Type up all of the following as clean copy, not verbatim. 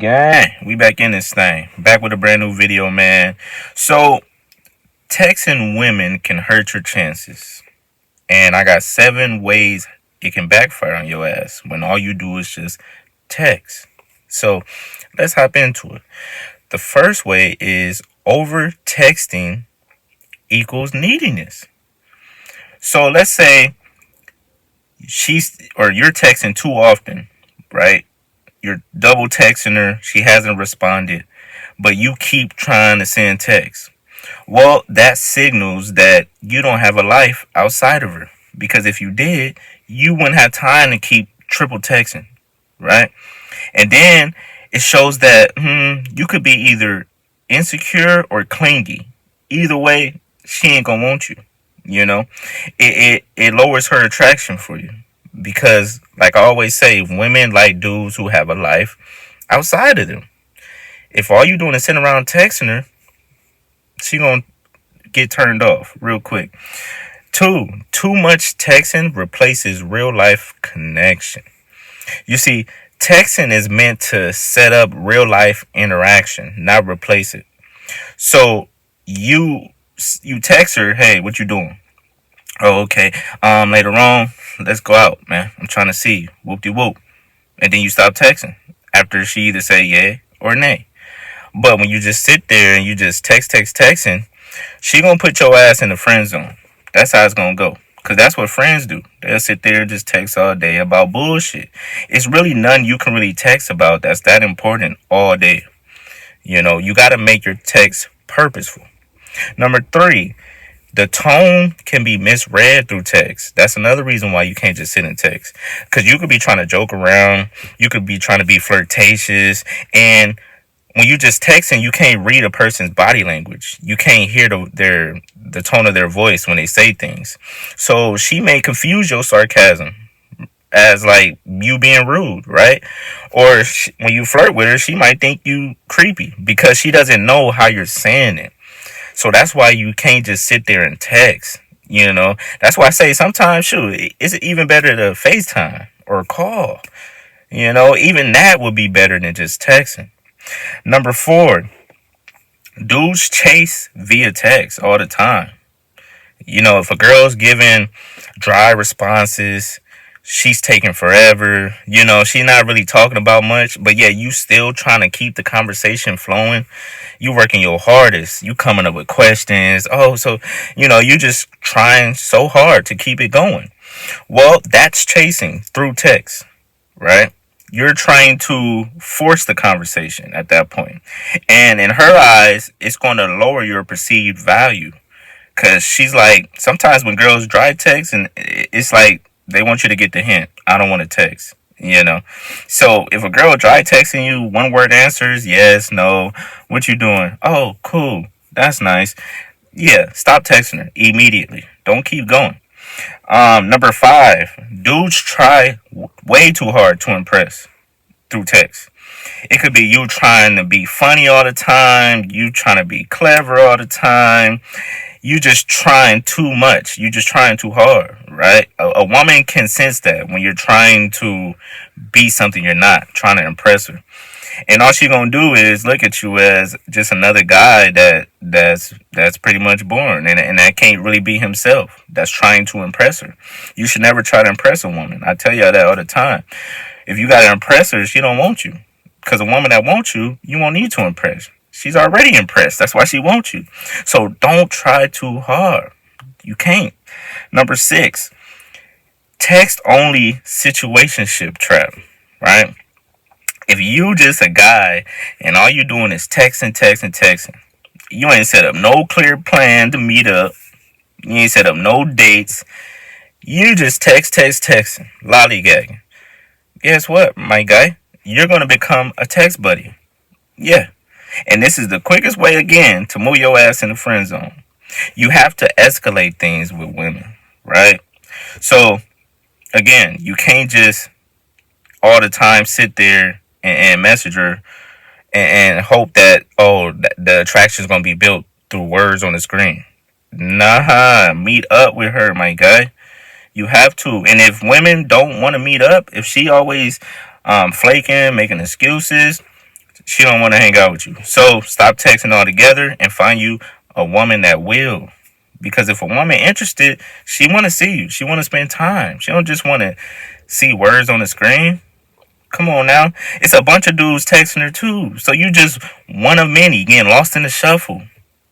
gang? We back in this thing. Back with a brand new video, man. So, texting women can hurt your chances. And I got 7 ways it can backfire on your ass when all you do is just text. So, let's hop into it. The first way is over texting equals neediness. So, let's say you're texting too often, right? You're double texting her, she hasn't responded, but you keep trying to send texts. Well, that signals that you don't have a life outside of her. Because if you did, you wouldn't have time to keep triple texting, right? And then it shows that you could be either insecure or clingy. Either way, she ain't gonna want you. You know, it lowers her attraction for you because, like I always say, women like dudes who have a life outside of them. If all you doing is sitting around texting her, she gonna get turned off real quick. Too much texting replaces real life connection. You see, texting is meant to set up real life interaction, not replace it. So you text her, hey, what you doing? Oh, okay. Later on, let's go out, man. I'm trying to see you. Whoop de whoop. And then you stop texting after she either say yeah or nay. But when you just sit there and you just texting, she gonna put your ass in the friend zone. That's how it's gonna go. Cause that's what friends do. They'll sit there and just text all day about bullshit. It's really nothing you can really text about that's that important all day. You know, you gotta make your text purposeful. Number 3, the tone can be misread through text. That's another reason why you can't just sit and text. Because you could be trying to joke around. You could be trying to be flirtatious. And when you just texting, you can't read a person's body language. You can't hear the tone of their voice when they say things. So she may confuse your sarcasm as like you being rude, right? Or when you flirt with her, she might think you creepy because she doesn't know how you're saying it. So that's why you can't just sit there and text. You know, that's why I say sometimes, shoot, it's even better to FaceTime or call. You know, even that would be better than just texting. Number 4, dudes chase via text all the time. You know, if a girl's giving dry responses, she's taking forever. You know, she's not really talking about much, but yeah, you still trying to keep the conversation flowing. You working your hardest. You coming up with questions. Oh, so, you know, you just trying so hard to keep it going. Well, that's chasing through text, right? You're trying to force the conversation at that point. And in her eyes, it's going to lower your perceived value. Because she's like, sometimes when girls dry text, and it's like they want you to get the hint. I don't want to text, you know. So if a girl dry texting you, one word answers, yes, no. What you doing? Oh, cool. That's nice. Yeah, stop texting her immediately. Don't keep going. Number 5, dudes try way too hard to impress through text. It could be you trying to be funny all the time, you trying to be clever all the time, you just trying too much, you just trying too hard, right? A woman can sense that when you're trying to be something you're not, trying to impress her. And all she gonna do is look at you as just another guy that's pretty much boring and that can't really be himself. That's trying to impress her. You should never try to impress a woman. I tell y'all that all the time. If you gotta impress her, she don't want you. Because a woman that wants you, you won't need to impress. She's already impressed. That's why she wants you. So don't try too hard. You can't. Number 6, text only situationship trap, right? If you just a guy and all you doing is texting, you ain't set up no clear plan to meet up. You ain't set up no dates. You just texting, lollygagging. Guess what, my guy? You're going to become a text buddy. Yeah. And this is the quickest way, again, to move your ass in the friend zone. You have to escalate things with women, right? So, again, you can't just all the time sit there and message her and hope that, the attraction is going to be built through words on the screen. Nah, meet up with her, my guy. You have to. And if women don't want to meet up, if she always flaking, making excuses, she don't want to hang out with you. So stop texting altogether and find you a woman that will. Because if a woman interested, she want to see you. She want to spend time. She don't just want to see words on the screen. Come on now. It's a bunch of dudes texting her too. So you just one of many getting lost in the shuffle.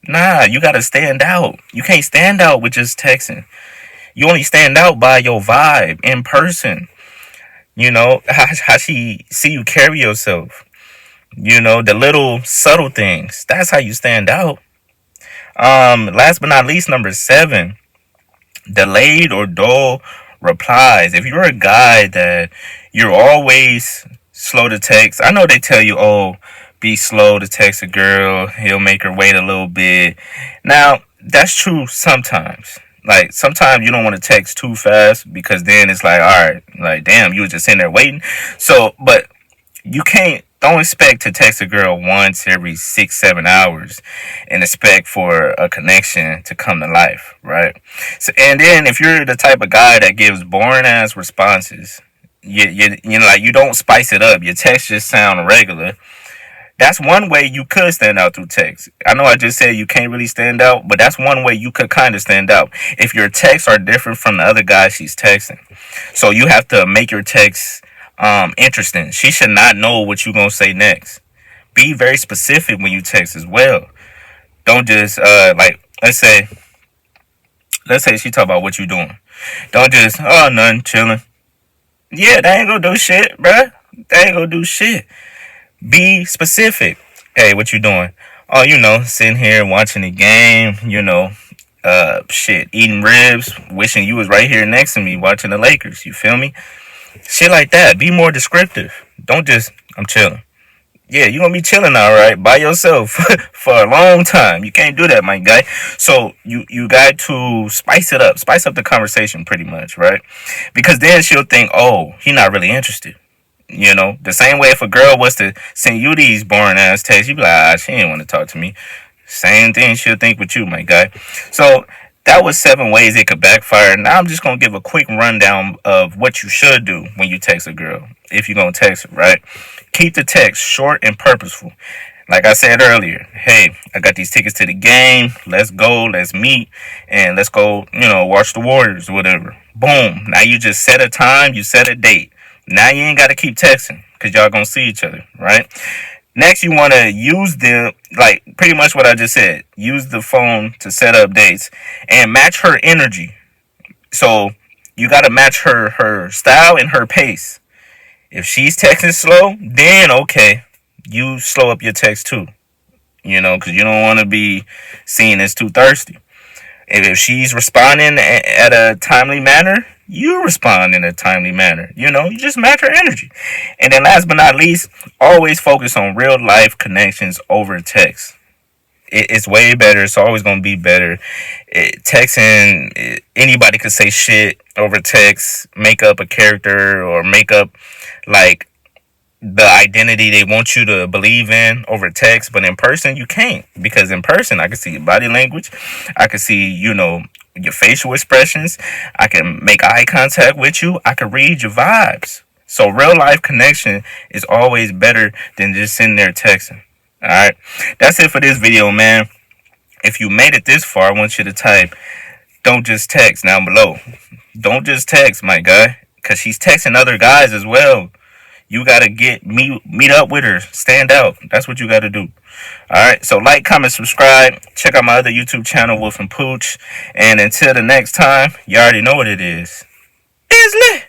Nah, you gotta stand out. You can't stand out with just texting. You only stand out by your vibe in person. You know, how she see you carry yourself. You know, the little subtle things. That's how you stand out. Last but not least, number 7, delayed or dull replies. If you're a guy that you're always slow to text, I know they tell you, oh, be slow to text a girl, he'll make her wait a little bit. Now, that's true sometimes. Like, sometimes you don't want to text too fast because then it's like, all right, like, damn, you were just sitting there waiting. So, but you don't expect to text a girl once every 6-7 hours and expect for a connection to come to life, right? So, and then if you're the type of guy that gives boring ass responses, you know, like, you don't spice it up, your text just sound regular. That's one way you could stand out through text. I know I just said you can't really stand out, but that's one way you could kind of stand out if your texts are different from the other guy she's texting. So you have to make your text interesting. She should not know what you're gonna say next. Be very specific when you text as well. Don't just like, let's say she talk about what you doing. Don't just, oh, nothing, chilling. Yeah, that ain't gonna do shit, bruh. That ain't gonna do shit. Be specific. Hey, what you doing? Oh, you know, sitting here watching the game, you know, eating ribs, wishing you was right here next to me watching the Lakers. You feel me? Shit like that. Be more descriptive. Don't just, I'm chilling. Yeah, you're going to be chilling, all right, by yourself for a long time. You can't do that, my guy. So you got to spice it up. Spice up the conversation pretty much, right? Because then she'll think, oh, he not really interested. You know, the same way if a girl was to send you these boring ass texts, you'd be like, she didn't want to talk to me. Same thing she'll think with you, my guy. So that was 7 ways it could backfire. Now I'm just going to give a quick rundown of what you should do when you text a girl. If you're going to text her, right? Keep the text short and purposeful. Like I said earlier, hey, I got these tickets to the game. Let's go. Let's meet. And let's go, you know, watch the Warriors or whatever. Boom. Now you just set a time. You set a date. Now you ain't got to keep texting because y'all going to see each other, right? Next, you want to use the, like, pretty much what I just said. Use the phone to set up dates and match her energy. So you got to match her style and her pace. If she's texting slow, then okay, you slow up your text too. You know, because you don't want to be seen as too thirsty. If she's responding at a timely manner, you respond in a timely manner. You know, you just match her energy. And then last but not least, always focus on real life connections over text. It's way better. It's always going to be better. Texting, anybody could say shit over text, make up a character or make up like the identity they want you to believe in over text, but in person you can't, because in person I can see your body language, I can see, you know, your facial expressions, I can make eye contact with you, I can read your vibes. So real life connection is always better than just sitting there texting. Alright, that's it for this video, man. If you made it this far, I want you to type don't just text down below. Don't just text, my guy, because she's texting other guys as well. You gotta meet up with her, stand out. That's what you gotta do. Alright, so like, comment, subscribe. Check out my other YouTube channel, Wolf and Pooch. And until the next time, you already know what it is. It's lit.